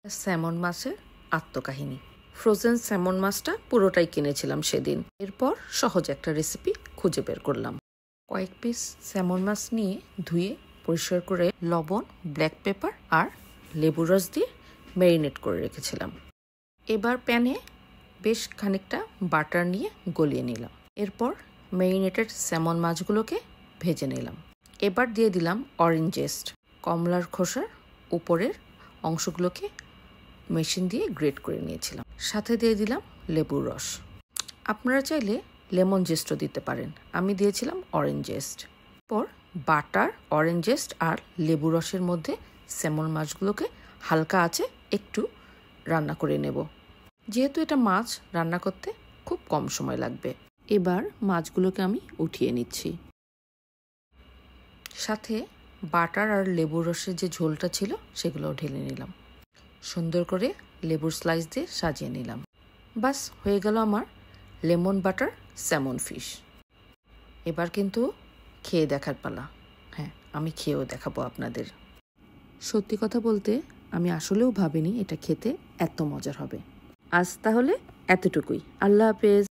Salmon মাছের আত্মকাহিনী। Frozen salmon মাছটা পুরোটাই কিনেছিলাম সেদিন। এরপর সহজ একটা রেসিপি খুঁজে বের করলাম। কয়েক পিস স্যামন মাছ নিয়ে ধুয়ে পরিষ্কার করে লবণ, ব্ল্যাক পেপার আর লেবুর রস দিয়ে ম্যারিনেট করে রেখেছিলাম। এবার প্যানে বেশ খানিকটা বাটার নিয়ে গলিয়ে নিলাম। এরপর ম্যারিনেটেড স্যামন মাছগুলোকে ভেজে নিলাম। এবার দিয়ে দিলাম অরেঞ্জ জেস্ট। কমলার খোসার উপরের অংশগুলোকে মেশিন দিয়ে গ্রেট করে নিয়েছিলাম। সাথে দিয়ে দিলাম লেবুর রস। আপনারা চাইলে লেমন জেস্টও দিতে পারেন, আমি দিয়েছিলাম অরেঞ্জ জেস্ট। পর বাটার, অরেঞ্জ জেস্ট আর লেবু রসের মধ্যে স্যামন মাছগুলোকে হালকা আঁচে একটু রান্না করে নেব। যেহেতু এটা মাছ, রান্না করতে খুব কম সময় লাগবে। এবার মাছগুলোকে আমি উঠিয়ে নিচ্ছি। সাথে বাটার আর লেবুর রসের যে ঝোলটা ছিল সেগুলোও ঢেলে নিলাম। সুন্দর করে লেবুর স্লাইস দিয়ে সাজিয়ে নিলাম। বাস হয়ে গেল আমার লেমন বাটার স্যামন ফিশ। এবার কিন্তু খেয়ে দেখার পালা। হ্যাঁ, আমি খেয়েও দেখাবো আপনাদের। সত্যি কথা বলতে আমি আসলেও ভাবিনি এটা খেতে এত মজার হবে। আজ তাহলে এতটুকুই। আল্লাহ হাফেজ।